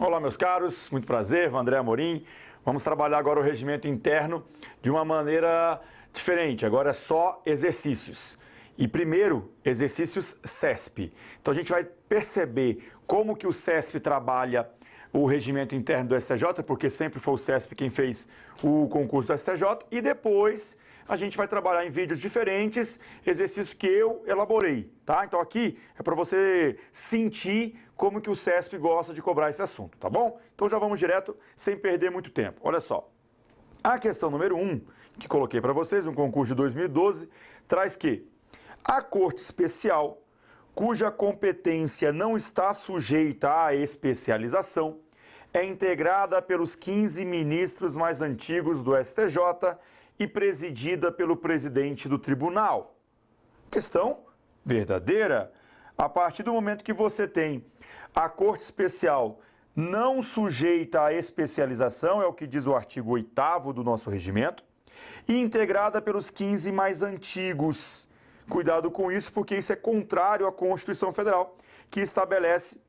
Olá, meus caros, muito prazer, Vandré Amorim. Vamos trabalhar agora o regimento interno de uma maneira diferente, agora é só exercícios. E primeiro, exercícios CESP. Então a gente vai perceber como que o CESP trabalha o regimento interno do STJ, porque sempre foi o CESP quem fez o concurso do STJ, e depois a gente vai trabalhar em vídeos diferentes, exercícios que eu elaborei, tá? Então aqui é para você sentir como que o CESP gosta de cobrar esse assunto, tá bom? Então já vamos direto, sem perder muito tempo. Olha só, a questão número 1, que coloquei para vocês, um concurso de 2012, traz que a Corte Especial, cuja competência não está sujeita à especialização, é integrada pelos 15 ministros mais antigos do STJ e presidida pelo presidente do tribunal. Questão verdadeira. A partir do momento que você tem a Corte Especial não sujeita à especialização, é o que diz o artigo 8º do nosso regimento, e integrada pelos 15 mais antigos. Cuidado com isso, porque isso é contrário à Constituição Federal, que estabelece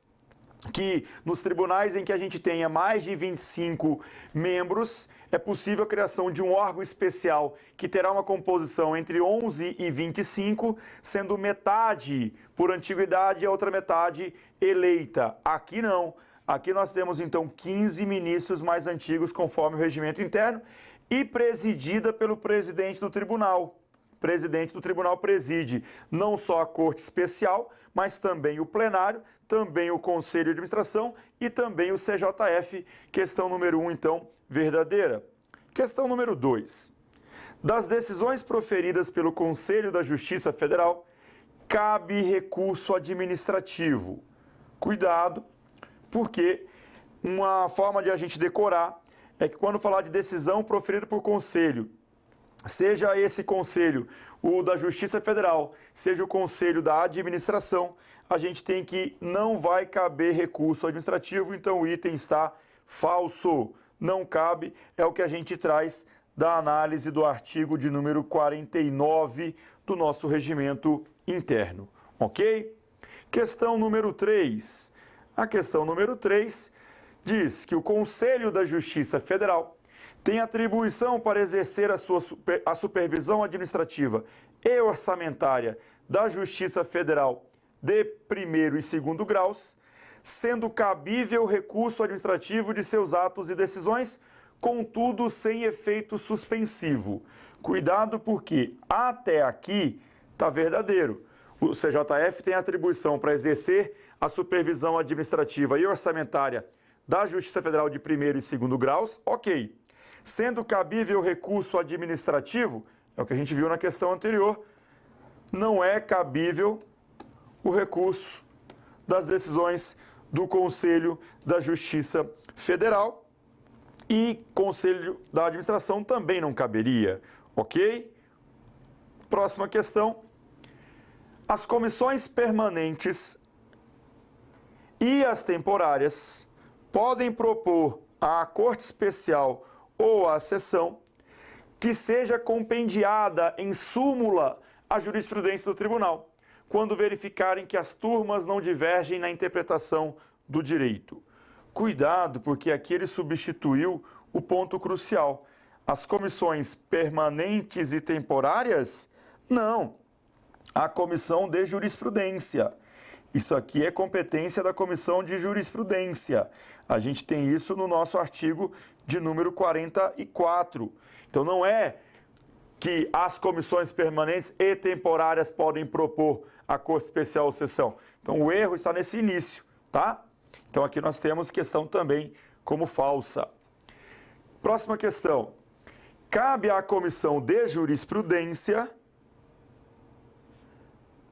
que nos tribunais em que a gente tenha mais de 25 membros, é possível a criação de um órgão especial que terá uma composição entre 11 e 25, sendo metade por antiguidade e a outra metade eleita. Aqui não. Aqui nós temos então 15 ministros mais antigos conforme o regimento interno e presidida pelo presidente do tribunal. O presidente do tribunal preside não só a Corte Especial, mas também o plenário, também o Conselho de Administração e também o CJF. Questão número 1, então, verdadeira. Questão número 2. Das decisões proferidas pelo Conselho da Justiça Federal, cabe recurso administrativo. Cuidado, porque uma forma de a gente decorar é que quando falar de decisão proferida por Conselho, seja esse conselho o da Justiça Federal, seja o conselho da administração, a gente tem que não vai caber recurso administrativo, então o item está falso. Não cabe, é o que a gente traz da análise do artigo de número 49 do nosso regimento interno, ok? Questão número 3. A questão número 3 diz que o Conselho da Justiça Federal tem atribuição para exercer a supervisão administrativa e orçamentária da Justiça Federal de primeiro e segundo graus, sendo cabível recurso administrativo de seus atos e decisões, contudo sem efeito suspensivo. Cuidado porque até aqui está verdadeiro. O CJF tem atribuição para exercer a supervisão administrativa e orçamentária da Justiça Federal de primeiro e segundo graus, ok. Sendo cabível recurso administrativo, é o que a gente viu na questão anterior, não é cabível o recurso das decisões do Conselho da Justiça Federal e Conselho da Administração também não caberia, ok? Próxima questão. As comissões permanentes e as temporárias podem propor à Corte Especial ou à sessão que seja compendiada em súmula a jurisprudência do tribunal, quando verificarem que as turmas não divergem na interpretação do direito. Cuidado, porque aqui ele substituiu o ponto crucial. As comissões permanentes e temporárias? Não. A comissão de jurisprudência. Isso aqui é competência da comissão de jurisprudência. A gente tem isso no nosso artigo de número 44. Então não é que as comissões permanentes e temporárias podem propor a Corte Especial ou sessão. Então o erro está nesse início, tá? Então aqui nós temos questão também como falsa. Próxima questão. Cabe à comissão de jurisprudência,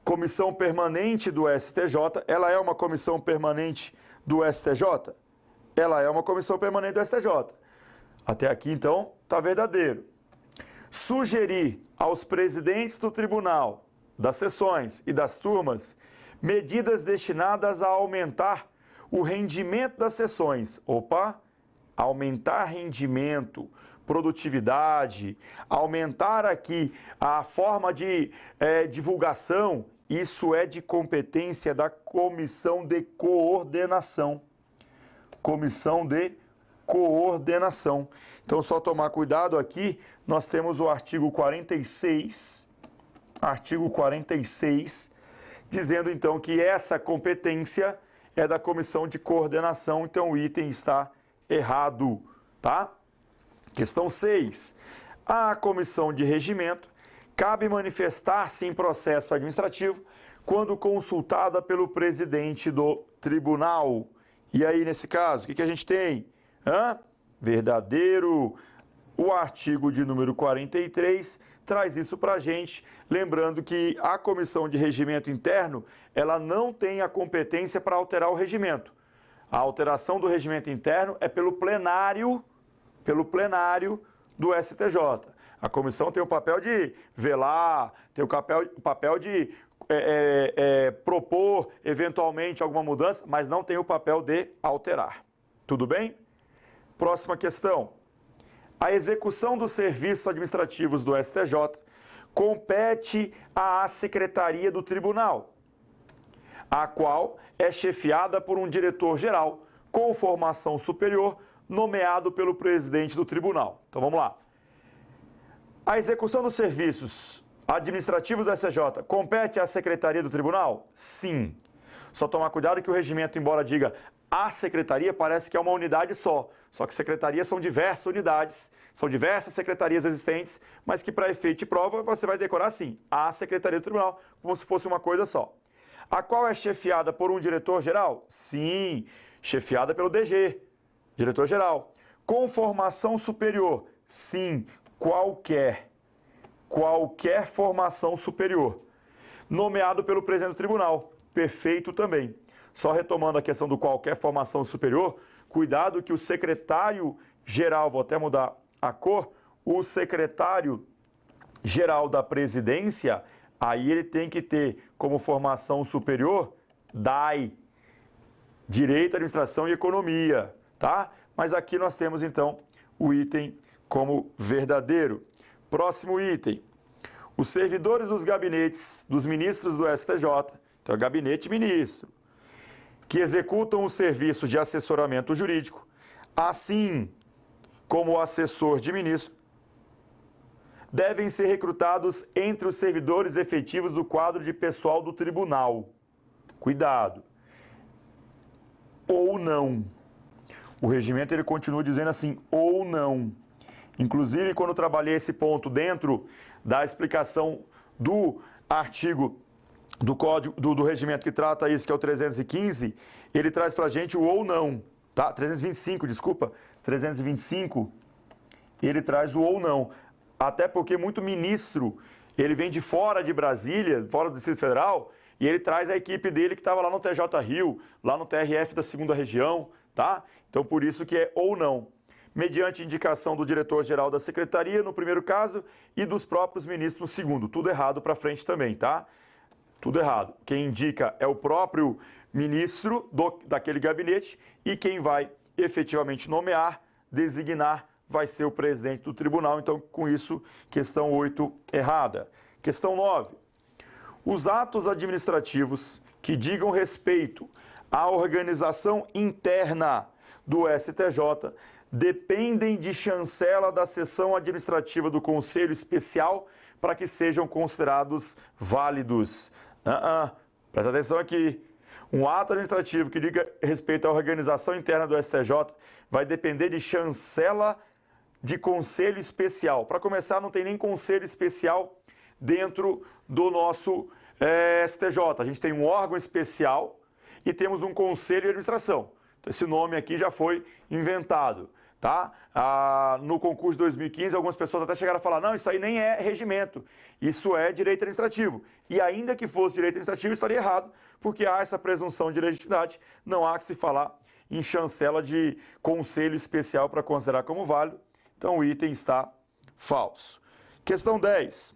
comissão permanente do STJ, ela é uma comissão permanente do STJ? Ela é uma comissão permanente do STJ. Até aqui, então, está verdadeiro. Sugerir aos presidentes do tribunal, das sessões e das turmas, medidas destinadas a aumentar o rendimento das sessões. Opa! Aumentar rendimento, produtividade, aumentar aqui a forma de divulgação, isso é de competência da comissão de coordenação. comissão de coordenação. Então, só tomar cuidado aqui, nós temos o artigo 46, dizendo então que essa competência é da comissão de coordenação, então o item está errado, tá? Questão 6. À comissão de regimento cabe manifestar-se em processo administrativo quando consultada pelo presidente do tribunal. E aí, nesse caso, o que a gente tem? Verdadeiro. O artigo de número 43 traz isso para a gente, lembrando que a comissão de regimento interno, ela não tem a competência para alterar o regimento. A alteração do regimento interno é pelo plenário do STJ. A comissão tem o papel de velar, tem o papel de propor eventualmente alguma mudança, mas não tem o papel de alterar. Tudo bem? Próxima questão. A execução dos serviços administrativos do STJ compete à Secretaria do Tribunal, a qual é chefiada por um diretor-geral com formação superior nomeado pelo presidente do tribunal. Então vamos lá. A execução dos serviços administrativos do STJ compete à Secretaria do Tribunal? Sim. Só tomar cuidado que o regimento, embora diga a secretaria, parece que é uma unidade só. Só que secretarias são diversas unidades, são diversas secretarias existentes, mas que para efeito de prova você vai decorar assim, a Secretaria do Tribunal, como se fosse uma coisa só. A qual é chefiada por um diretor-geral? Sim, chefiada pelo DG, diretor-geral. Com formação superior? Sim, qualquer formação superior. Nomeado pelo presidente do tribunal? Perfeito também. Só retomando a questão do qualquer formação superior, cuidado que o secretário-geral, vou até mudar a cor, o secretário-geral da presidência, aí ele tem que ter como formação superior DAI, Direito, Administração e Economia, tá? Mas aqui nós temos então o item como verdadeiro. Próximo item. Os servidores dos gabinetes dos ministros do STJ, então é gabinete ministro, que executam os serviços de assessoramento jurídico, assim como o assessor de ministro, devem ser recrutados entre os servidores efetivos do quadro de pessoal do tribunal. Cuidado. Ou não. O regimento ele continua dizendo assim, ou não. Inclusive, quando eu trabalhei esse ponto dentro da explicação do artigo do código do regimento que trata isso, que é o 315, ele traz para a gente o ou não, tá? 325, desculpa, 325, ele traz o ou não. Até porque muito ministro, ele vem de fora de Brasília, fora do Distrito Federal, e ele traz a equipe dele que estava lá no TJ Rio, lá no TRF da 2ª Região, tá? Então, por isso que é ou não. Mediante indicação do diretor-geral da secretaria, no primeiro caso, e dos próprios ministros no segundo. Tudo errado para frente também, tá? Tudo errado. Quem indica é o próprio ministro daquele gabinete e quem vai efetivamente nomear, designar, vai ser o presidente do tribunal. Então, com isso, questão 8 errada. Questão 9. Os atos administrativos que digam respeito à organização interna do STJ dependem de chancela da seção administrativa do Conselho Especial para que sejam considerados válidos. Presta atenção aqui. Um ato administrativo que diga respeito à organização interna do STJ vai depender de chancela de Conselho Especial. Para começar, não tem nem Conselho Especial dentro do nosso STJ. A gente tem um órgão especial e temos um Conselho de Administração. Então, esse nome aqui já foi inventado. Tá? No concurso de 2015, algumas pessoas até chegaram a falar, não, isso aí nem é regimento, isso é direito administrativo. E ainda que fosse direito administrativo, estaria errado, porque há essa presunção de legitimidade, não há que se falar em chancela de conselho especial para considerar como válido, então o item está falso. Questão 10.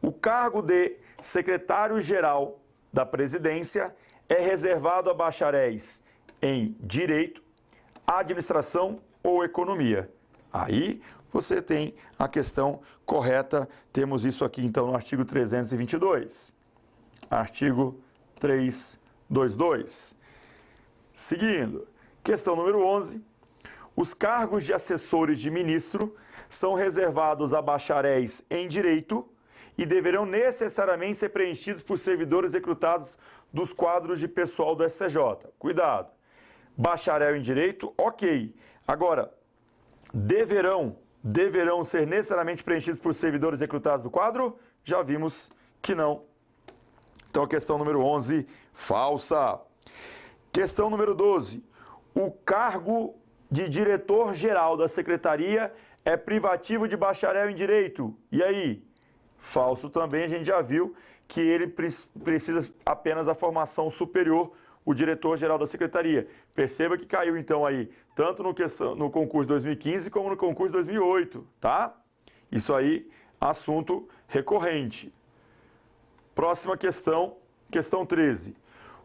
O cargo de secretário-geral da presidência é reservado a bacharéis em direito, administração ou economia. Aí você tem a questão correta, temos isso aqui então no artigo 322. Artigo 322. Seguindo, Questão número 11. Os cargos de assessores de ministro são reservados a bacharéis em direito e deverão necessariamente ser preenchidos por servidores recrutados dos quadros de pessoal do STJ. Cuidado. Bacharel em direito, ok. Agora, deverão ser necessariamente preenchidos por servidores recrutados do quadro? Já vimos que não. Então, a questão número 11, falsa. Questão número 12. O cargo de diretor-geral da secretaria é privativo de bacharel em direito. E aí? Falso também, a gente já viu que ele precisa apenas da formação superior, o diretor-geral da secretaria. Perceba que caiu então aí, tanto no concurso de 2015 como no concurso de 2008, tá? Isso aí, assunto recorrente. Próxima questão, questão 13.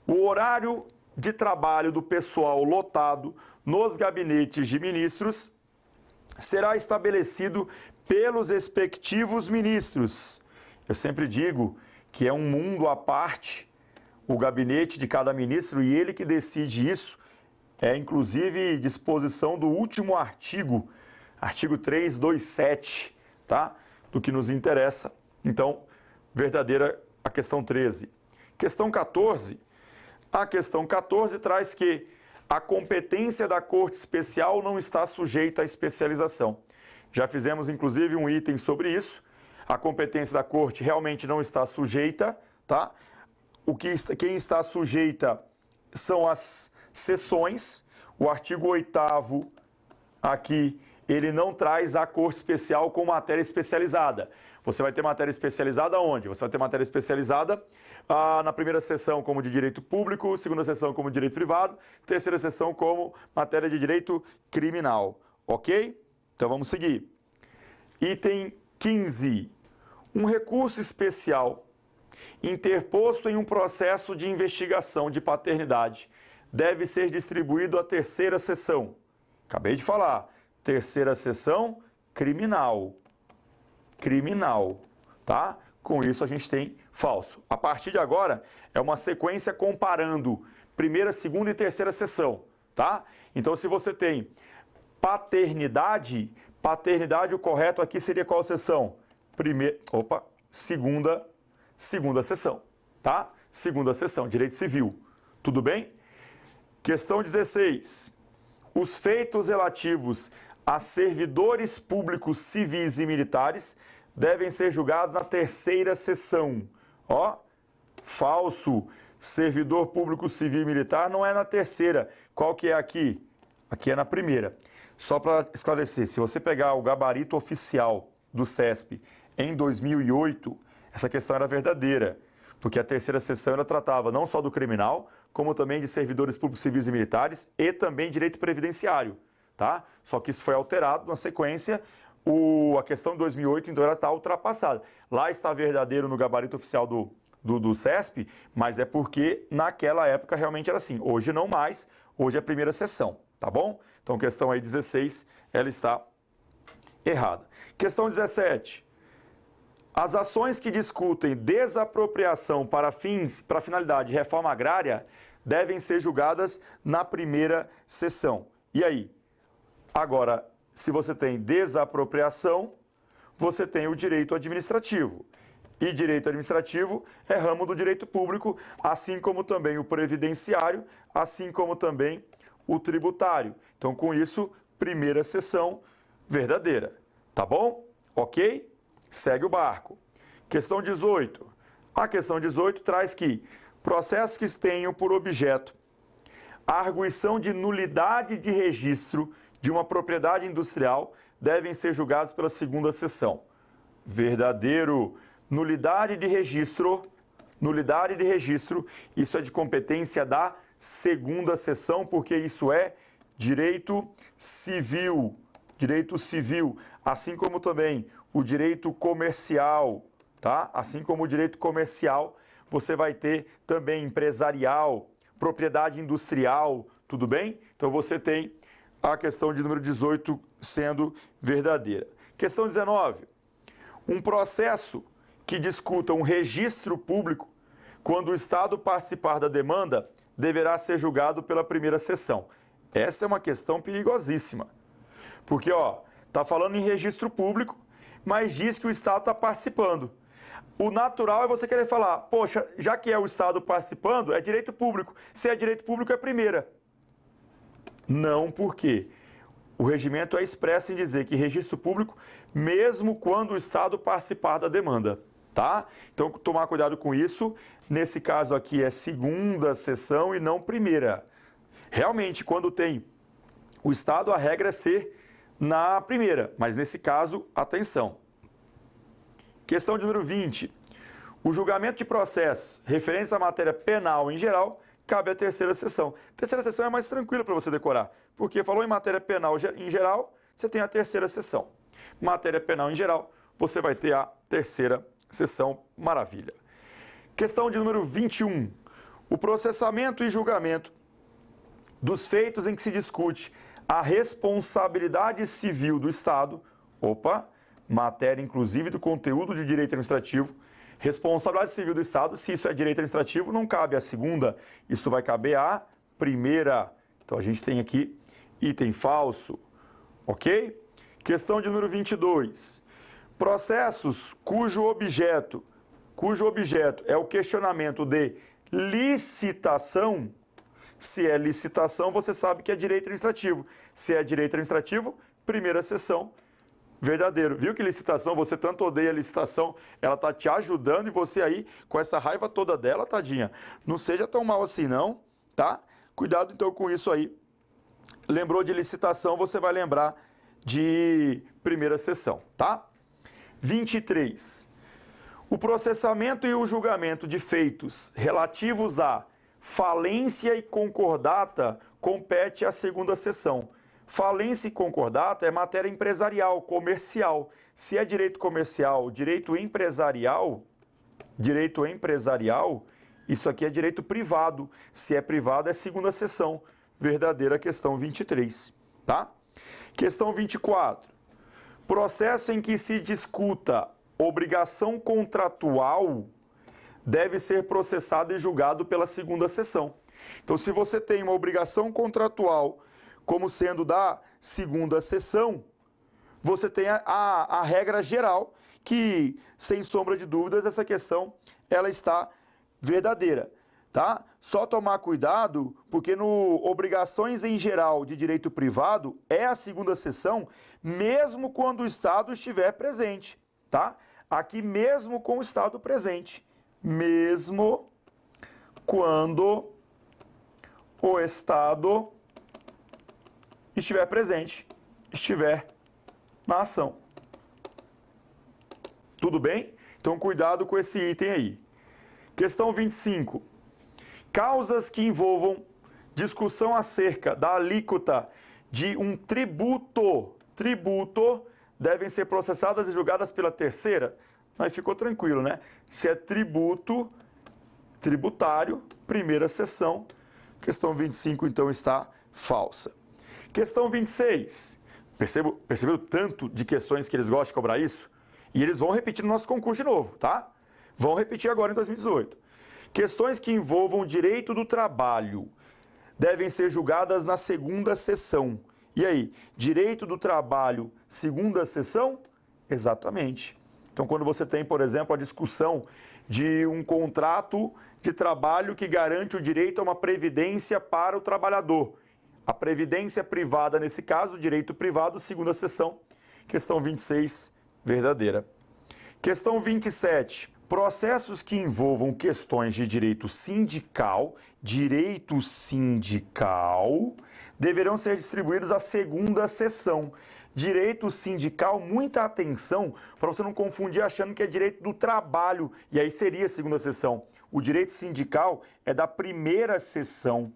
O horário de trabalho do pessoal lotado nos gabinetes de ministros será estabelecido pelos respectivos ministros. Eu sempre digo que é um mundo à parte, o gabinete de cada ministro, e ele que decide isso. É inclusive disposição do último artigo 327, tá? Do que nos interessa. Então, verdadeira a questão 13. Questão 14. A questão 14 traz que a competência da Corte Especial não está sujeita à especialização. Já fizemos, inclusive, um item sobre isso. A competência da Corte realmente não está sujeita, tá? Quem está sujeita são as sessões. O artigo 8º aqui, ele não traz a Corte Especial com matéria especializada. Você vai ter matéria especializada onde? Você vai ter matéria especializada na primeira sessão como de direito público, segunda sessão como de direito privado, terceira sessão como matéria de direito criminal, ok? Então vamos seguir. Item 15. Um recurso especial interposto em um processo de investigação de paternidade deve ser distribuído à terceira sessão. Acabei de falar, terceira sessão criminal. Criminal, tá? Com isso a gente tem falso. A partir de agora é uma sequência comparando primeira, segunda e terceira sessão, tá? Então se você tem paternidade, o correto aqui seria qual sessão? Segunda sessão, tá? Segunda sessão, direito civil. Tudo bem? Questão 16. Os feitos relativos a servidores públicos civis e militares devem ser julgados na terceira sessão. Ó, falso. Servidor público civil e militar não é na terceira. Qual que é aqui? Aqui é na primeira. Só para esclarecer, se você pegar o gabarito oficial do CESP em 2008, essa questão era verdadeira, porque a terceira sessão ela tratava não só do criminal, como também de servidores públicos civis e militares e também direito previdenciário, tá? Só que isso foi alterado na sequência, a questão de 2008, então ela está ultrapassada. Lá está verdadeiro no gabarito oficial do CESP, mas é porque naquela época realmente era assim. Hoje não mais, hoje é a primeira sessão, tá bom? Então, questão aí 16, ela está errada. Questão 17. As ações que discutem desapropriação para finalidade de reforma agrária devem ser julgadas na primeira sessão. E aí? Agora, se você tem desapropriação, você tem o direito administrativo. E direito administrativo é ramo do direito público, assim como também o previdenciário, assim como também o tributário. Então, com isso, primeira sessão verdadeira. Tá bom? Ok? Segue o barco. Questão 18. A questão 18 traz que processos que tenham por objeto a arguição de nulidade de registro de uma propriedade industrial devem ser julgados pela segunda sessão. Verdadeiro. Nulidade de registro, isso é de competência da segunda sessão, porque isso é direito civil, assim como também o direito comercial, tá? Assim como o direito comercial, você vai ter também empresarial, propriedade industrial, tudo bem? Então você tem a questão de número 18 sendo verdadeira. Questão 19. Um processo que discuta um registro público, quando o Estado participar da demanda, deverá ser julgado pela primeira sessão. Essa é uma questão perigosíssima. Porque, ó, tá falando em registro público, mas diz que o Estado está participando. O natural é você querer falar, poxa, já que é o Estado participando, é direito público. Se é direito público, é primeira. Não, por quê? O regimento é expresso em dizer que registro público, mesmo quando o Estado participar da demanda, tá? Então, tomar cuidado com isso. Nesse caso aqui é segunda sessão e não primeira. Realmente, quando tem o Estado, a regra é ser na primeira, mas nesse caso, atenção. Questão de número 20. O julgamento de processos referentes à matéria penal em geral cabe à terceira sessão. Terceira sessão é mais tranquila para você decorar, porque falou em matéria penal em geral, você tem a terceira sessão. Matéria penal em geral, você vai ter a terceira sessão. Maravilha. Questão de número 21. O processamento e julgamento dos feitos em que se discute a responsabilidade civil do Estado, matéria inclusive do conteúdo de direito administrativo, responsabilidade civil do Estado, se isso é direito administrativo, não cabe a segunda, isso vai caber à primeira. Então a gente tem aqui item falso, ok? Questão de número 22. Processos cujo objeto é o questionamento de licitação. Se é licitação, você sabe que é direito administrativo. Se é direito administrativo, primeira sessão, verdadeiro. Viu que licitação, você tanto odeia a licitação, ela está te ajudando e você aí, com essa raiva toda dela, tadinha, não seja tão mal assim não, tá? Cuidado então com isso aí. Lembrou de licitação, você vai lembrar de primeira sessão, tá? 23. O processamento e o julgamento de feitos relativos a falência e concordata compete à segunda sessão. Falência e concordata é matéria empresarial, comercial. Se é direito comercial, direito empresarial, isso aqui é direito privado. Se é privado, é segunda sessão. Verdadeira questão 23, tá? Questão 24. Processo em que se discuta obrigação contratual deve ser processado e julgado pela segunda sessão. Então, se você tem uma obrigação contratual como sendo da segunda sessão, você tem a regra geral que, sem sombra de dúvidas, essa questão ela está verdadeira, tá? Só tomar cuidado, porque no obrigações em geral de direito privado é a segunda sessão, mesmo quando o Estado estiver presente, tá? Aqui mesmo com o Estado presente. Mesmo quando o Estado estiver presente, estiver na ação. Tudo bem? Então, cuidado com esse item aí. Questão 25. Causas que envolvam discussão acerca da alíquota de um tributo devem ser processadas e julgadas pela terceira. Aí ficou tranquilo, né? Se é tributário, primeira sessão. Questão 25, então, está falsa. Questão 26. Percebeu tanto de questões que eles gostam de cobrar isso? E eles vão repetir no nosso concurso de novo, tá? Vão repetir agora em 2018. Questões que envolvam direito do trabalho devem ser julgadas na segunda sessão. E aí, direito do trabalho, segunda sessão? Exatamente. Então, quando você tem, por exemplo, a discussão de um contrato de trabalho que garante o direito a uma previdência para o trabalhador. A previdência privada, nesse caso, direito privado, segunda sessão. Questão 26, verdadeira. Questão 27. Processos que envolvam questões de direito sindical deverão ser distribuídos à segunda sessão. Direito sindical, muita atenção para você não confundir achando que é direito do trabalho, e aí seria a segunda sessão. O direito sindical é da primeira sessão.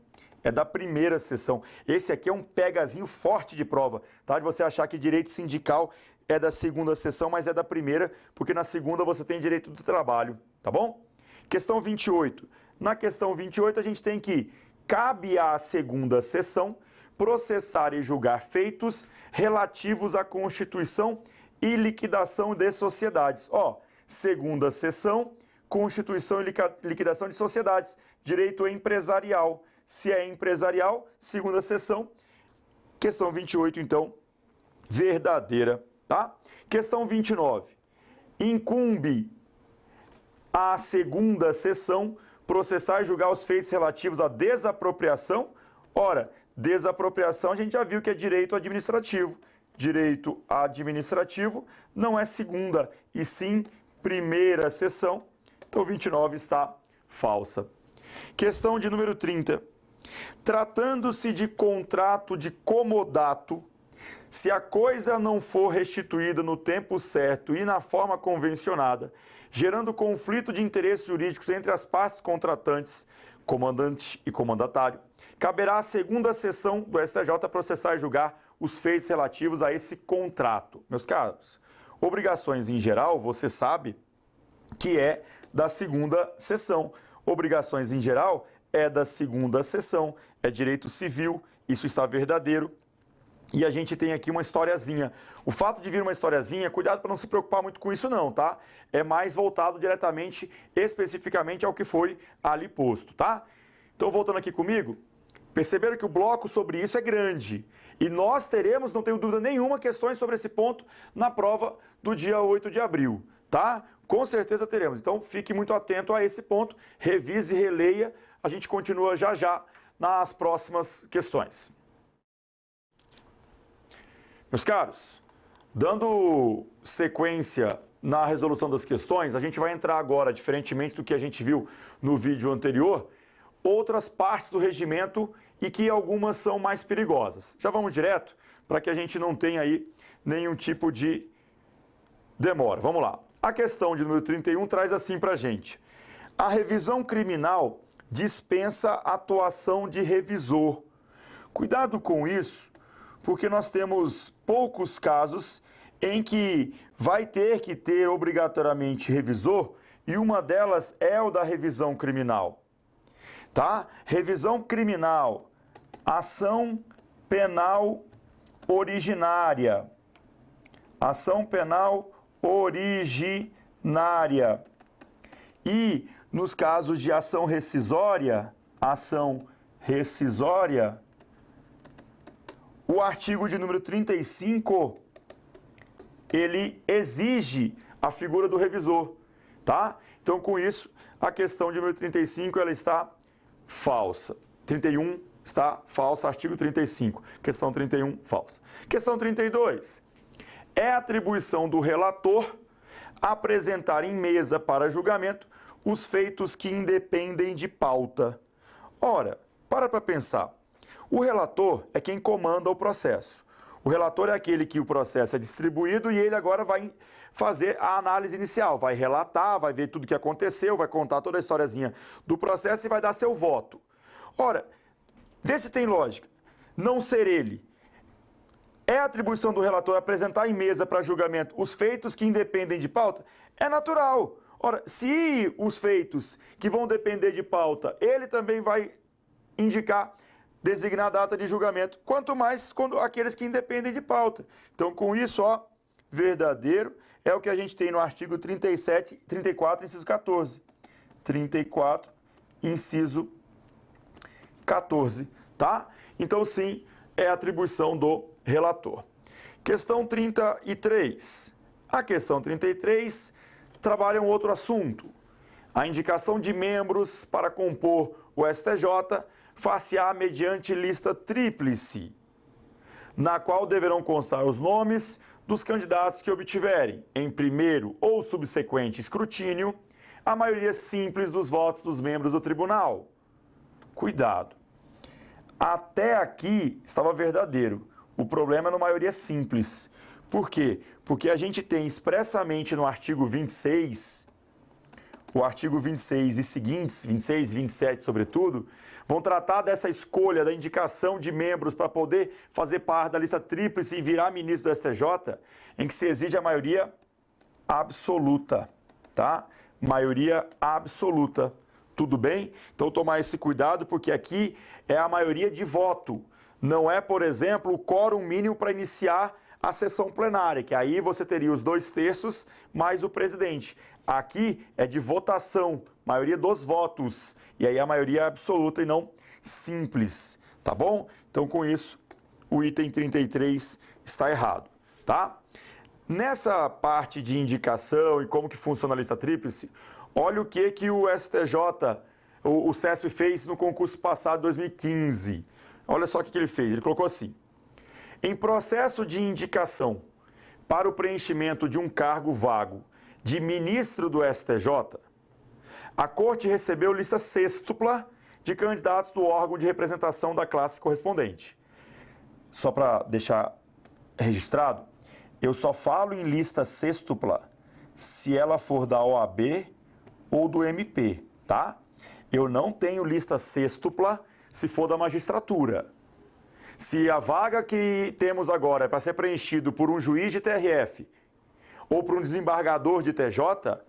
Esse aqui é um pegazinho forte de prova, tá? De você achar que direito sindical é da segunda sessão, mas é da primeira, porque na segunda você tem direito do trabalho, tá bom? Questão 28. Na questão 28 a gente tem que cabe à segunda sessão processar e julgar feitos relativos à constituição e liquidação de sociedades. Segunda sessão, constituição e liquidação de sociedades, direito empresarial. se é empresarial, segunda seção. Questão 28, então, verdadeira, tá? Questão 29. Incumbe à segunda seção processar e julgar os feitos relativos à desapropriação. Ora, desapropriação a gente já viu que é direito administrativo. Direito administrativo não é segunda, e sim primeira seção. Então, 29 está falsa. Questão de número 30. Tratando-se de contrato de comodato, se a coisa não for restituída no tempo certo e na forma convencionada, gerando conflito de interesses jurídicos entre as partes contratantes, comandante e comandatário, caberá à segunda seção do STJ processar e julgar os feitos relativos a esse contrato. Meus caros, obrigações em geral, você sabe que é da segunda seção. Obrigações em geral é da segunda seção, é direito civil, isso está verdadeiro. E a gente tem aqui uma historiazinha. O fato de vir uma historiazinha, cuidado para não se preocupar muito com isso não, tá? É mais voltado diretamente, especificamente ao que foi ali posto, tá? Então, voltando aqui comigo, perceberam que o bloco sobre isso é grande. E nós teremos, não tenho dúvida nenhuma, questões sobre esse ponto na prova do dia 8 de abril, tá? Com certeza teremos. Então, fique muito atento a esse ponto, revise e releia. A gente continua já já nas próximas questões. Meus caros, dando sequência na resolução das questões, a gente vai entrar agora, diferentemente do que a gente viu no vídeo anterior, outras partes do regimento e que algumas são mais perigosas. Já vamos direto para que a gente não tenha aí nenhum tipo de demora. Vamos lá. A questão de número 31 traz assim para a gente. A revisão criminal dispensa a atuação de revisor. Cuidado com isso, porque nós temos poucos casos em que vai ter que ter obrigatoriamente revisor, e uma delas é o da revisão criminal. Tá? Revisão criminal, ação penal originária. Ação penal originária. E nos casos de ação rescisória, o artigo de número 35, ele exige a figura do revisor, tá? Então, com isso, a questão de número 35, ela está falsa. 31 está falsa, artigo 35. Questão 31, falsa. Questão 32. É atribuição do relator apresentar em mesa para julgamento os feitos que independem de pauta. Ora, para pensar. O relator é quem comanda o processo. O relator é aquele que o processo é distribuído e ele agora vai fazer a análise inicial, vai relatar, vai ver tudo o que aconteceu, vai contar toda a historiazinha do processo e vai dar seu voto. Ora, vê se tem lógica. Não ser ele. É atribuição do relator apresentar em mesa para julgamento os feitos que independem de pauta? É natural. Ora, se os feitos que vão depender de pauta, ele também vai indicar, designar a data de julgamento, quanto mais quando aqueles que independem de pauta. Então, com isso, ó, verdadeiro é o que a gente tem no artigo 34, inciso 14. 34, inciso 14, tá? Então, sim, é atribuição do relator. Questão 33. A questão 33 trabalha um outro assunto. A indicação de membros para compor o STJ far-se-á mediante lista tríplice, na qual deverão constar os nomes dos candidatos que obtiverem, em primeiro ou subsequente escrutínio, a maioria simples dos votos dos membros do tribunal. Cuidado. Até aqui estava verdadeiro. O problema é na maioria simples. Por quê? Porque a gente tem expressamente no artigo 26, o artigo 26 e seguintes, 26 e 27 sobretudo, vão tratar dessa escolha, da indicação de membros para poder fazer parte da lista tríplice e virar ministro do STJ, em que se exige a maioria absoluta, tá? Maioria absoluta. Tudo bem? Então, tomar esse cuidado, porque aqui é a maioria de voto. Não é, por exemplo, o quórum mínimo para iniciar a sessão plenária, que aí você teria os 2/3 mais o presidente. Aqui é de votação, maioria dos votos, e aí a maioria é absoluta e não simples, tá bom? Então, com isso, o item 33 está errado, tá? Nessa parte de indicação e como que funciona a lista tríplice, olha o que o STJ, o CESP fez no concurso passado, 2015. Olha só o que ele fez, ele colocou assim: em processo de indicação para o preenchimento de um cargo vago de ministro do STJ, a Corte recebeu lista sêxtupla de candidatos do órgão de representação da classe correspondente. Só para deixar registrado, eu só falo em lista sêxtupla se ela for da OAB ou do MP, tá? Eu não tenho lista sêxtupla se for da magistratura. Se a vaga que temos agora é para ser preenchido por um juiz de TRF ou por um desembargador de TJ,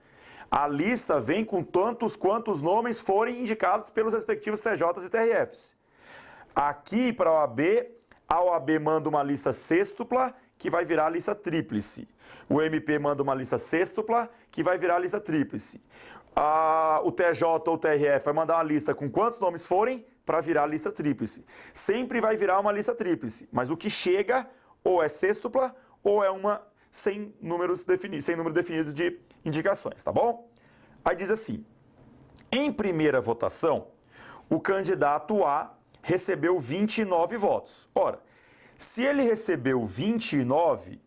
a lista vem com tantos quantos nomes forem indicados pelos respectivos TJs e TRFs. Aqui, para a OAB manda uma lista sêxtupla, que vai virar a lista tríplice. O MP manda uma lista sêxtupla, que vai virar a lista tríplice. O TJ ou o TRF vai mandar uma lista com quantos nomes forem para virar a lista tríplice. Sempre vai virar uma lista tríplice, mas o que chega ou é sêxtupla ou é uma sem número definido de indicações, tá bom? Aí diz assim: em primeira votação, o candidato A recebeu 29 votos. Ora, se ele recebeu 29,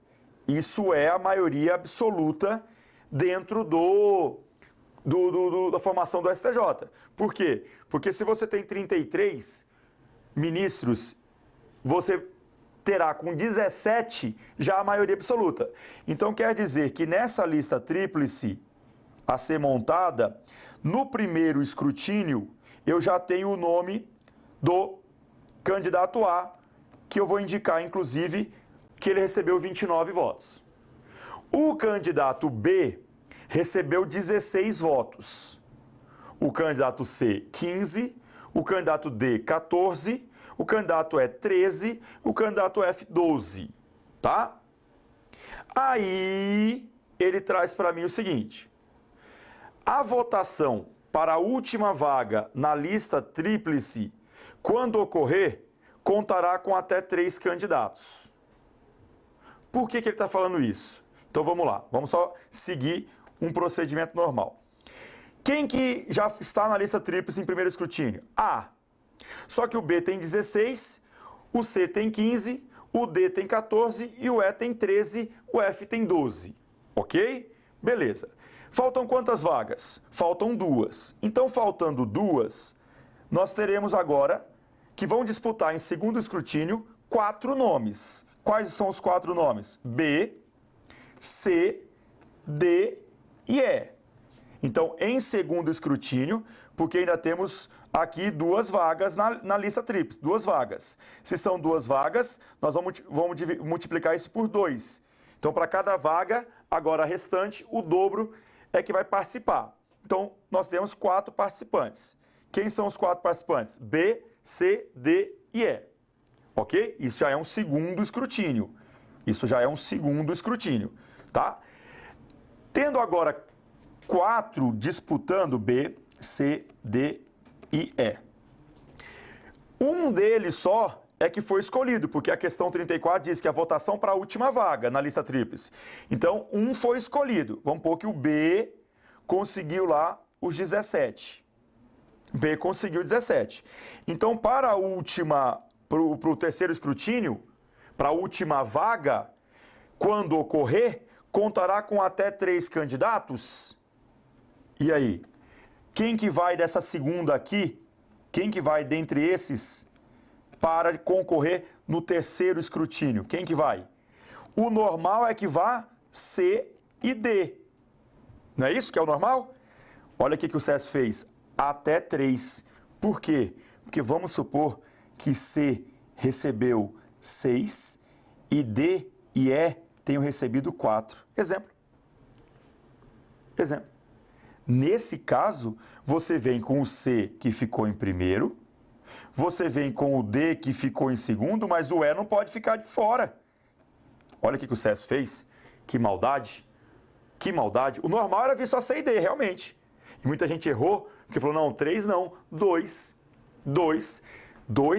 isso é a maioria absoluta dentro da formação do STJ. Por quê? Porque se você tem 33 ministros, você terá com 17 já a maioria absoluta. Então quer dizer que nessa lista tríplice a ser montada, no primeiro escrutínio, eu já tenho o nome do candidato A, que eu vou indicar, inclusive, que ele recebeu 29 votos. O candidato B recebeu 16 votos. O candidato C, 15. O candidato D, 14. O candidato E, 13. O candidato F, 12. Tá? Aí, ele traz para mim o seguinte: a votação para a última vaga na lista tríplice, quando ocorrer, contará com até 3 candidatos. Por que ele está falando isso? Então vamos lá, vamos só seguir um procedimento normal. Quem que já está na lista tríplice em primeiro escrutínio? A. Só que o B tem 16, o C tem 15, o D tem 14 e o E tem 13, o F tem 12. Ok? Beleza. Faltam quantas vagas? Faltam 2. Então, faltando 2, nós teremos agora que vão disputar em segundo escrutínio 4 nomes. Quais são os 4 nomes? B, C, D e E. Então, em segundo escrutínio, porque ainda temos aqui 2 vagas na lista tríplice, 2 vagas. Se são 2 vagas, nós vamos multiplicar isso por 2. Então, para cada vaga, agora restante, o dobro é que vai participar. Então, nós temos 4 participantes. Quem são os 4 participantes? B, C, D e E. Ok? Isso já é um segundo escrutínio. Isso já é um segundo escrutínio, tá? Tendo agora 4 disputando B, C, D e E. Um deles só é que foi escolhido, porque a questão 34 diz que a votação para a última vaga na lista tríplice. Então, um foi escolhido. Vamos supor que o B conseguiu lá os 17. B conseguiu 17. Então, para o terceiro escrutínio, para a última vaga, quando ocorrer, contará com até 3 candidatos? E aí? Quem que vai dessa segunda aqui? Quem que vai dentre esses para concorrer no terceiro escrutínio? Quem que vai? O normal é que vá C e D. Não é isso que é o normal? Olha o que o CESP fez. Até 3. Por quê? Porque vamos supor que C recebeu 6 e D e E tenham recebido 4. Exemplo. Nesse caso, você vem com o C que ficou em primeiro, você vem com o D que ficou em segundo, mas o E não pode ficar de fora. Olha o que o CESP fez. Que maldade. Que maldade. O normal era vir só C e D, realmente. E muita gente errou, porque falou, não, 3 não, 2. 2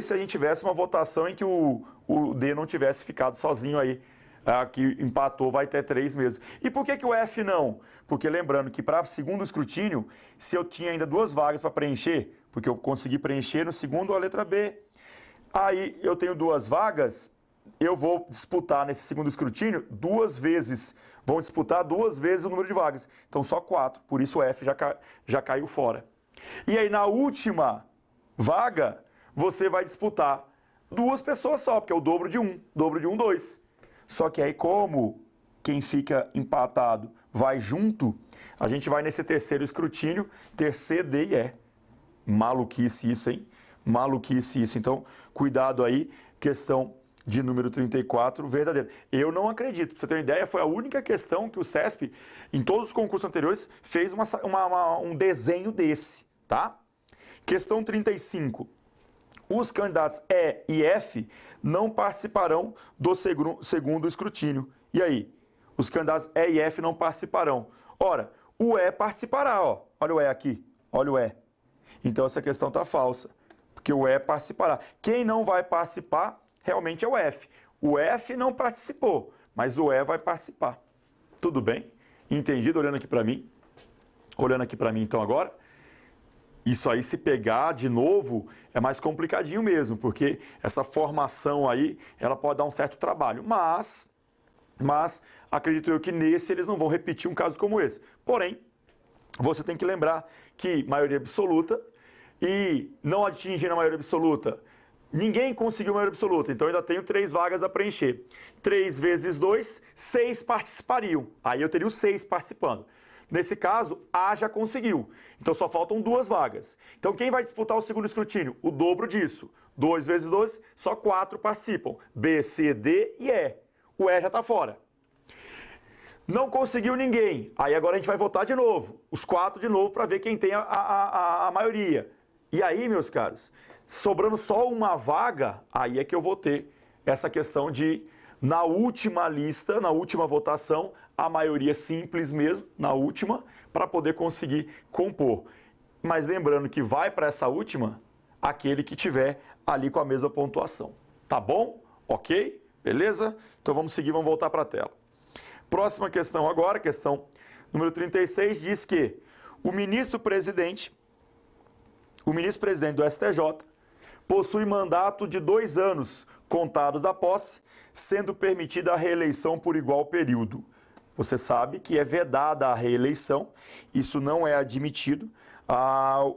se a gente tivesse uma votação em que o D não tivesse ficado sozinho aí. Que empatou, vai ter 3 mesmo. E por que o F não? Porque lembrando que para segundo escrutínio, se eu tinha ainda 2 vagas para preencher, porque eu consegui preencher no segundo a letra B, aí eu tenho 2 vagas, eu vou disputar nesse segundo escrutínio 2 vezes. Vão disputar 2 vezes o número de vagas. Então só 4, por isso o F já caiu fora. E aí na última vaga, você vai disputar 2 pessoas só, porque é o dobro de 1. Dobro de 1, 2. Só que aí, como quem fica empatado vai junto, a gente vai nesse terceiro escrutínio, ter C, D e E. Maluquice isso, hein? Maluquice isso. Então, cuidado aí, questão de número 34, verdadeiro. Eu não acredito. Pra você ter uma ideia, foi a única questão que o CESP, em todos os concursos anteriores, fez um desenho desse, tá? Questão 35. Os candidatos E e F não participarão do segundo escrutínio. E aí? Os candidatos E e F não participarão. Ora, o E participará, ó. Olha o E aqui, olha o E. Então essa questão está falsa, porque o E participará. Quem não vai participar realmente é o F. O F não participou, mas o E vai participar. Tudo bem? Entendido? Olhando aqui para mim. Olhando aqui para mim então agora. Isso aí, se pegar de novo, é mais complicadinho mesmo, porque essa formação aí, ela pode dar um certo trabalho. Mas acredito eu que nesse eles não vão repetir um caso como esse. Porém, você tem que lembrar que maioria absoluta e não atingindo a maioria absoluta, ninguém conseguiu maioria absoluta, então eu ainda tenho 3 vagas a preencher. 3 vezes 2, 6 participariam. Aí eu teria os 6 participando. Nesse caso, A já conseguiu. Então só faltam 2 vagas. Então quem vai disputar o segundo escrutínio? O dobro disso. 2 vezes 2, só 4 participam. B, C, D e E. O E já está fora. Não conseguiu ninguém. Aí agora a gente vai votar de novo. Os 4 de novo para ver quem tem a maioria. E aí, meus caros, sobrando só uma vaga, aí é que eu vou ter essa questão de, na última lista, na última votação, a maioria simples mesmo, na última, para poder conseguir compor. Mas lembrando que vai para essa última aquele que tiver ali com a mesma pontuação. Tá bom? Ok? Beleza? Então vamos seguir, vamos voltar para a tela. Próxima questão agora, questão número 36, diz que o ministro-presidente do STJ possui mandato de 2 anos contados da posse, sendo permitida a reeleição por igual período. Você sabe que é vedada a reeleição, isso não é admitido.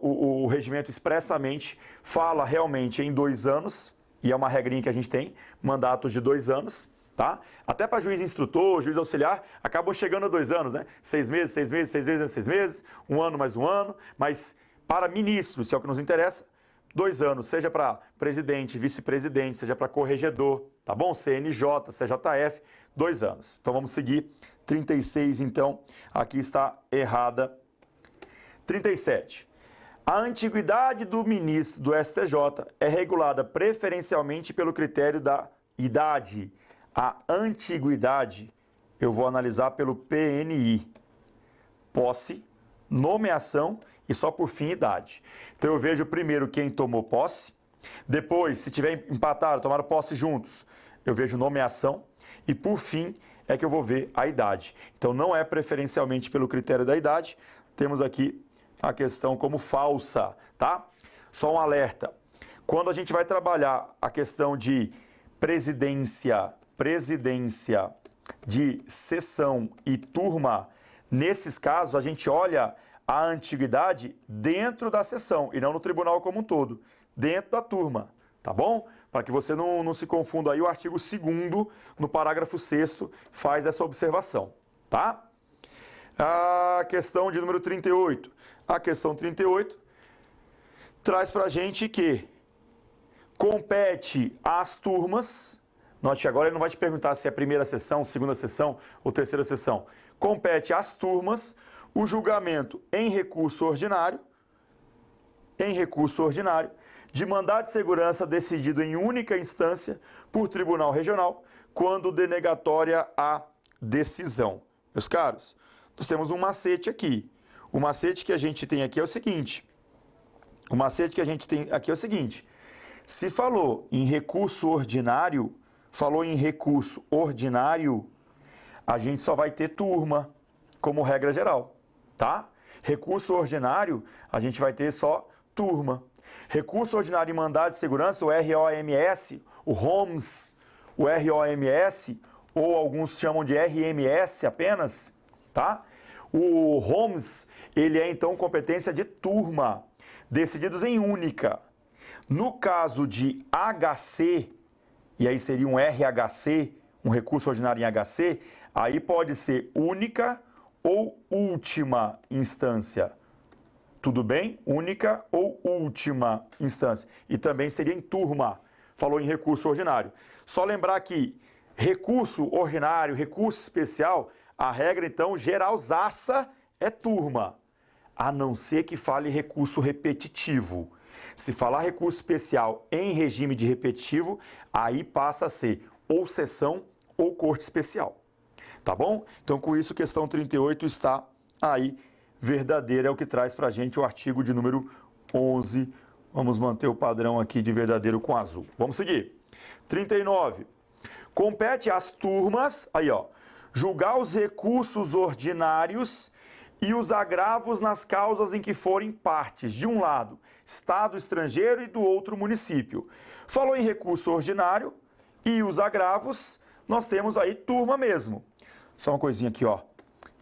O regimento expressamente fala realmente em 2 anos, e é uma regrinha que a gente tem, mandatos de 2 anos, tá? Até para juiz instrutor, juiz auxiliar, acabam chegando a 2 anos, né? 6 meses, 6 meses, 6 meses, 6 meses, 1 ano mais 1 ano, mas para ministro, se é o que nos interessa, 2 anos, seja para presidente, vice-presidente, seja para corregedor, tá bom? CNJ, CJF, 2 anos. Então vamos seguir. 36, então, aqui está errada. 37. A antiguidade do ministro do STJ é regulada preferencialmente pelo critério da idade. A antiguidade eu vou analisar pelo PNI. Posse, nomeação e só por fim idade. Então eu vejo primeiro quem tomou posse, depois, se tiver empatado, tomaram posse juntos, eu vejo nomeação e por fim é que eu vou ver a idade. Então não é preferencialmente pelo critério da idade, temos aqui a questão como falsa, tá? Só um alerta. Quando a gente vai trabalhar a questão de presidência de sessão e turma, nesses casos a gente olha a antiguidade dentro da sessão e não no tribunal como um todo, dentro da turma, tá bom? Para que você não se confunda aí, o artigo 2º, no parágrafo 6º, faz essa observação, tá? A questão de número 38. A questão 38 traz para a gente que compete às turmas, note agora ele não vai te perguntar se é primeira sessão, segunda sessão ou terceira sessão, compete às turmas o julgamento em recurso ordinário, de mandado de segurança decidido em única instância por tribunal regional, quando denegatória a decisão. Meus caros, nós temos um macete aqui. O macete que a gente tem aqui é o seguinte. Se falou em recurso ordinário, a gente só vai ter turma como regra geral, tá? Recurso ordinário, a gente vai ter só turma. Recurso ordinário em mandado de segurança, o ROMS, o ROMS, ou alguns chamam de RMS apenas, tá? O ROMS, ele é então competência de turma, decididos em única. No caso de HC, e aí seria um RHC, um recurso ordinário em HC, aí pode ser única ou última instância. Tudo bem? Única ou última instância. E também seria em turma. Falou em recurso ordinário. Só lembrar que recurso ordinário, recurso especial, a regra então geralzaça é turma. A não ser que fale recurso repetitivo. Se falar recurso especial em regime de repetitivo, aí passa a ser ou sessão ou corte especial. Tá bom? Então, com isso, questão 38 está aí verdadeira, é o que traz para a gente o artigo de número 11. Vamos manter o padrão aqui de verdadeiro com azul. Vamos seguir. 39. Compete às turmas, aí ó, julgar os recursos ordinários e os agravos nas causas em que forem partes, de um lado, Estado estrangeiro e do outro, município. Falou em recurso ordinário e os agravos, nós temos aí turma mesmo. Só uma coisinha aqui, ó.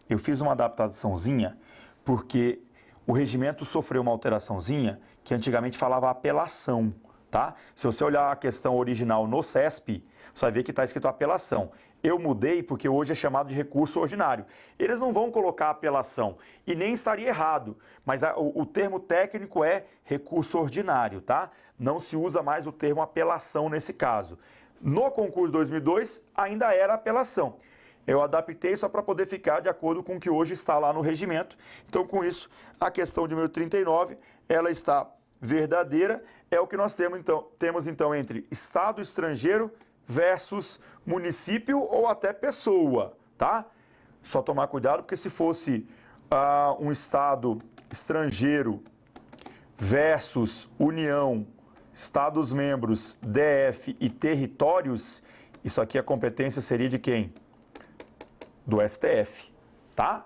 Eu fiz uma adaptaçãozinha porque o regimento sofreu uma alteraçãozinha que antigamente falava apelação, tá? Se você olhar a questão original no CESP, você vai ver que está escrito apelação. Eu mudei porque hoje é chamado de recurso ordinário. Eles não vão colocar apelação e nem estaria errado, mas o termo técnico é recurso ordinário, tá? Não se usa mais o termo apelação nesse caso. No concurso 2002 ainda era apelação. Eu adaptei só para poder ficar de acordo com o que hoje está lá no regimento. Então, com isso, a questão de número 39, ela está verdadeira. É o que nós temos então entre Estado estrangeiro versus município ou até pessoa, tá? Só tomar cuidado, porque se fosse um Estado estrangeiro versus União, Estados-membros, DF e territórios, isso aqui a competência seria de quem? Do STF, tá?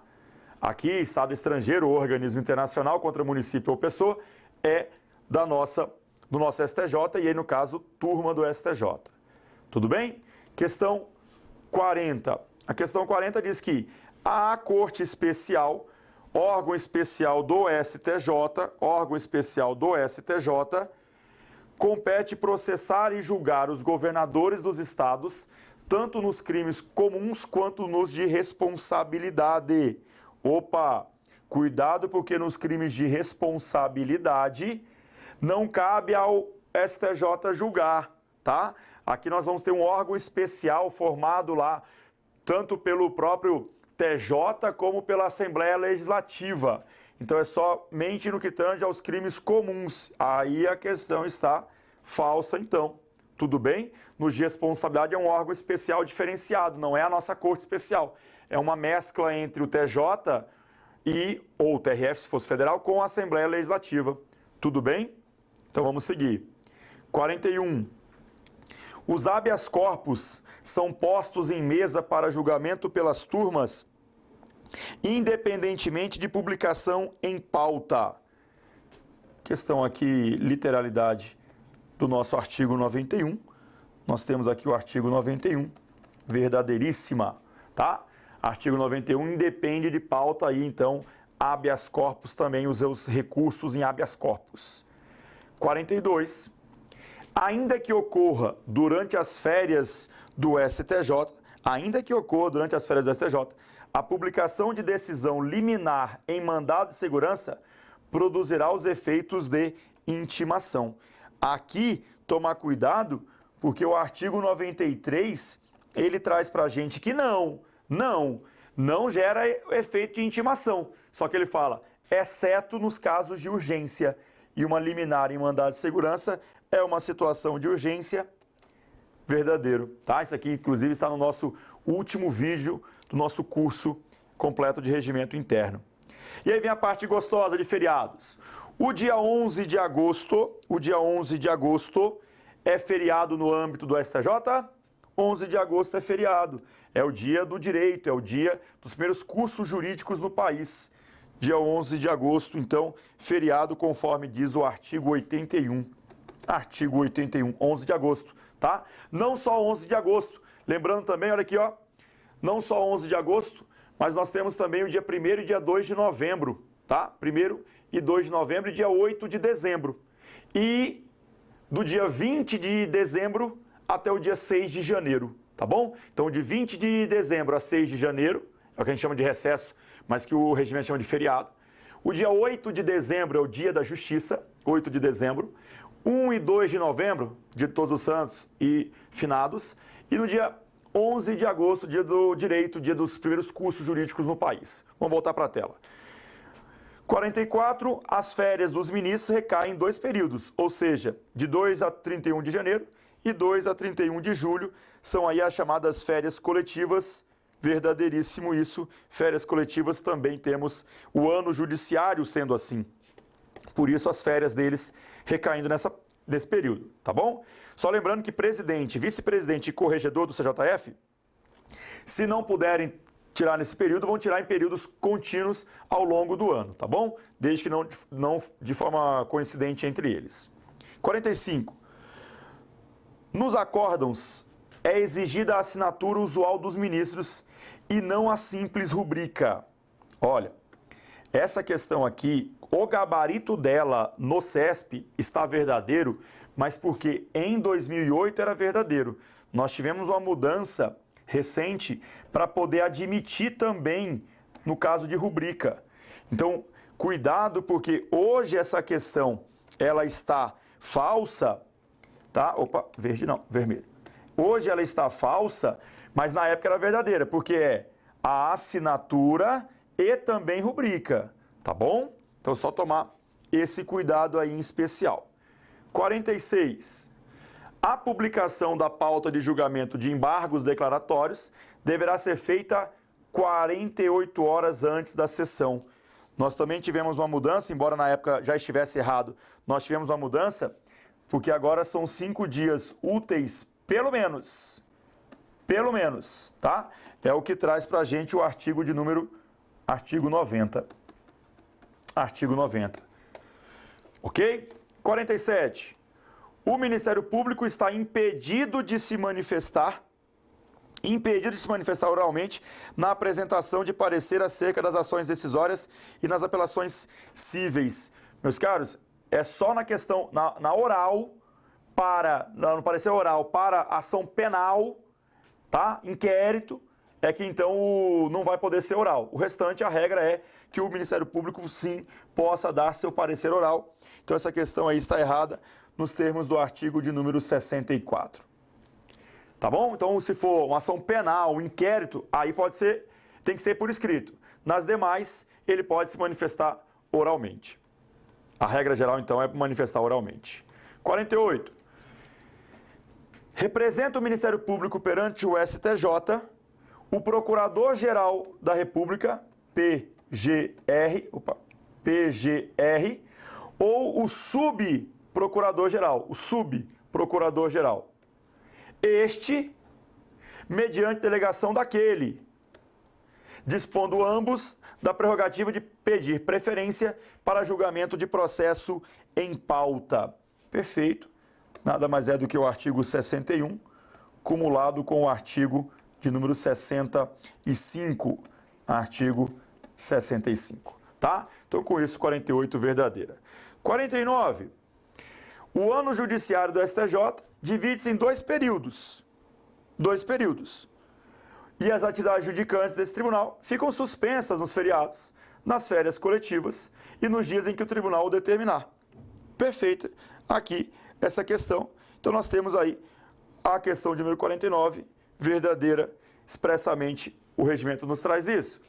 Aqui, Estado estrangeiro ou organismo internacional contra município ou pessoa é do nosso STJ e aí, no caso, turma do STJ. Tudo bem? Questão 40. A questão 40 diz que a Corte Especial, órgão especial do STJ, compete processar e julgar os governadores dos estados tanto nos crimes comuns quanto nos de responsabilidade. Opa, cuidado, porque nos crimes de responsabilidade não cabe ao STJ julgar, tá? Aqui nós vamos ter um órgão especial formado lá, tanto pelo próprio TJ como pela Assembleia Legislativa. Então é somente no que tange aos crimes comuns. Aí a questão está falsa, então. Tudo bem? Nos de responsabilidade é um órgão especial diferenciado, não é a nossa corte especial. É uma mescla entre o TJ ou o TRF, se fosse federal, com a Assembleia Legislativa. Tudo bem? Então vamos seguir. 41. Os habeas corpus são postos em mesa para julgamento pelas turmas, independentemente de publicação em pauta. Questão aqui, literalidade do nosso artigo 91. Nós temos aqui o artigo 91, verdadeiríssima, tá? Artigo 91 independe de pauta aí, então, habeas corpus também, os seus recursos em habeas corpus. 42. Ainda que ocorra durante as férias do STJ, a publicação de decisão liminar em mandado de segurança produzirá os efeitos de intimação. Aqui, tomar cuidado, porque o artigo 93, ele traz para a gente que não gera efeito de intimação. Só que ele fala, exceto nos casos de urgência. E uma liminar em mandado de segurança é uma situação de urgência verdadeiro, tá? Isso aqui, inclusive, está no nosso último vídeo do nosso curso completo de regimento interno. E aí vem a parte gostosa de feriados. O dia 11 de agosto, é feriado no âmbito do STJ? 11 de agosto é feriado. É o dia do direito, é o dia dos primeiros cursos jurídicos no país. Dia 11 de agosto, então, feriado conforme diz o artigo 81. Artigo 81, 11 de agosto, tá? Não só 11 de agosto. Lembrando também, olha aqui, ó. Não só 11 de agosto, mas nós temos também o dia 1º e dia 2 de novembro, tá? 1º e 2 de novembro e dia 8 de dezembro. E do dia 20 de dezembro até o dia 6 de janeiro, tá bom? Então, de 20 de dezembro a 6 de janeiro, é o que a gente chama de recesso, mas que o regimento chama de feriado. O dia 8 de dezembro é o dia da justiça, 8 de dezembro. 1 e 2 de novembro, dia de Todos os Santos e Finados. E no dia 11 de agosto, dia do direito, dia dos primeiros cursos jurídicos no país. Vamos voltar para a tela. 44, as férias dos ministros recaem em 2 períodos, ou seja, de 2 a 31 de janeiro e 2 a 31 de julho, são aí as chamadas férias coletivas, verdadeiríssimo isso, férias coletivas também temos o ano judiciário sendo assim, por isso as férias deles recaindo nesse período, tá bom? Só lembrando que presidente, vice-presidente e corregedor do CJF, se não puderem tirar nesse período, vão tirar em períodos contínuos ao longo do ano, tá bom? Desde que não de forma coincidente entre eles. 45. Nos acórdãos, é exigida a assinatura usual dos ministros e não a simples rubrica. Olha, essa questão aqui, o gabarito dela no CESP está verdadeiro, mas porque em 2008 era verdadeiro. Nós tivemos uma mudança recente para poder admitir também no caso de rubrica. Então, cuidado, porque hoje essa questão ela está falsa, tá? Opa, verde não, vermelho. Hoje ela está falsa, mas na época era verdadeira, porque é a assinatura e também rubrica, tá bom? Então, só tomar esse cuidado aí em especial. 46. A publicação da pauta de julgamento de embargos declaratórios deverá ser feita 48 horas antes da sessão. Nós também tivemos uma mudança, embora na época já estivesse errado, nós tivemos uma mudança, porque agora são 5 dias úteis, pelo menos, tá? É o que traz para a gente o artigo 90. Artigo 90. Ok? 47. O Ministério Público está impedido de se manifestar oralmente na apresentação de parecer acerca das ações decisórias e nas apelações cíveis. Meus caros, é só na questão, na oral, no parecer oral para ação penal, tá? Inquérito, é que então não vai poder ser oral. O restante, a regra é que o Ministério Público, sim, possa dar seu parecer oral. Então, essa questão aí está errada nos termos do artigo de número 64. Tá bom? Então, se for uma ação penal, um inquérito, aí tem que ser por escrito. Nas demais, ele pode se manifestar oralmente. A regra geral, então, é manifestar oralmente. 48. Representa o Ministério Público perante o STJ o Procurador-Geral da República, PGR, ou o Subprocurador-Geral, Este, mediante delegação daquele, dispondo ambos da prerrogativa de pedir preferência para julgamento de processo em pauta. Perfeito. Nada mais é do que o artigo 61, cumulado com o artigo de número 65. Artigo 65. Tá? Então, com isso, 48 verdadeira. 49. O ano judiciário do STJ divide-se em 2 períodos. 2 períodos. E as atividades judicantes desse tribunal ficam suspensas nos feriados, nas férias coletivas e nos dias em que o tribunal o determinar. Perfeito. Aqui, essa questão. Então, nós temos aí a questão de número 49, verdadeira, expressamente o regimento nos traz isso.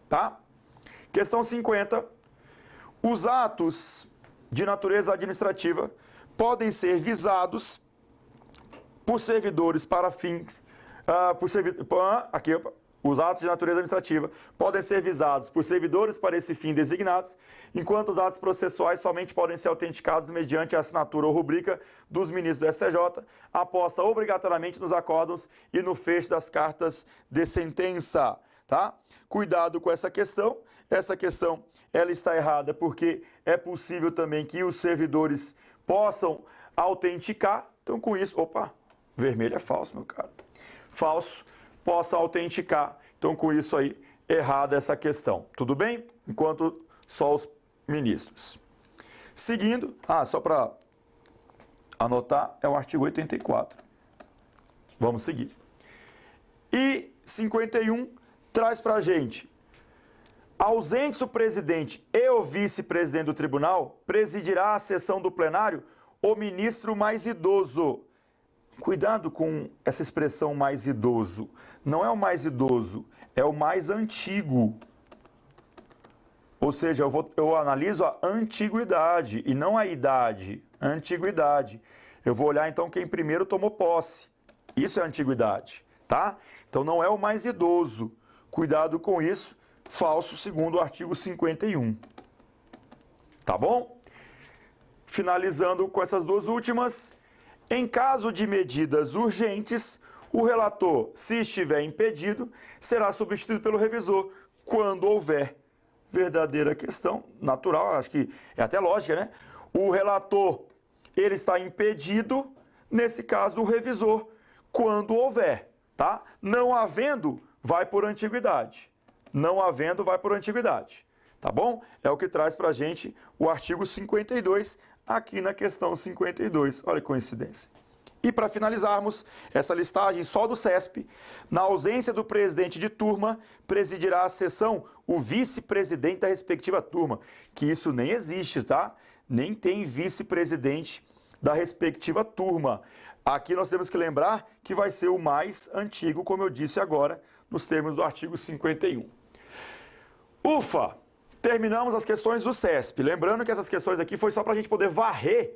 Tá? Questão 50. Os atos de natureza administrativa podem ser visados por servidores para fins... Os atos de natureza administrativa podem ser visados por servidores para esse fim designados, enquanto os atos processuais somente podem ser autenticados mediante a assinatura ou rubrica dos ministros do STJ, aposta obrigatoriamente nos acórdãos e no fecho das cartas de sentença. Tá? Cuidado com essa questão ela está errada porque é possível também que os servidores possam autenticar. Então, com isso, vermelho é falso, meu caro. Falso, possam autenticar. Então, com isso aí, errada essa questão. Tudo bem? Enquanto só os ministros. Seguindo, só para anotar, é o artigo 84. Vamos seguir. E 51 traz para a gente: ausentes o presidente e o vice-presidente do tribunal, presidirá a sessão do plenário o ministro mais idoso. Cuidado com essa expressão mais idoso. Não é o mais idoso, é o mais antigo. Ou seja, eu analiso a antiguidade e não a idade. A antiguidade. Eu vou olhar então quem primeiro tomou posse. Isso é antiguidade, tá? Então não é o mais idoso. Cuidado com isso. Falso, segundo o artigo 51. Tá bom? Finalizando com essas duas últimas. Em caso de medidas urgentes, o relator, se estiver impedido, será substituído pelo revisor, quando houver verdadeira questão, natural, acho que é até lógica, né? O relator, ele está impedido, nesse caso, o revisor, quando houver, tá? Não havendo, vai por antiguidade. Não havendo, vai por antiguidade, tá bom? É o que traz para a gente o artigo 52, aqui na questão 52. Olha que coincidência. E para finalizarmos essa listagem só do CESP, na ausência do presidente de turma, presidirá a sessão o vice-presidente da respectiva turma, que isso nem existe, tá? Nem tem vice-presidente da respectiva turma. Aqui nós temos que lembrar que vai ser o mais antigo, como eu disse agora, nos termos do artigo 51. Ufa! Terminamos as questões do CESP. Lembrando que essas questões aqui foi só para a gente poder varrer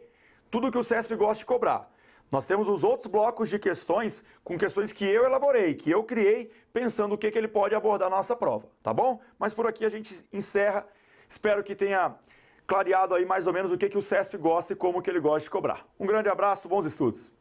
tudo que o CESP gosta de cobrar. Nós temos os outros blocos de questões com questões que eu elaborei, que eu criei, pensando o que ele pode abordar na nossa prova, tá bom? Mas por aqui a gente encerra. Espero que tenha clareado aí mais ou menos o que o CESP gosta e como que ele gosta de cobrar. Um grande abraço, bons estudos!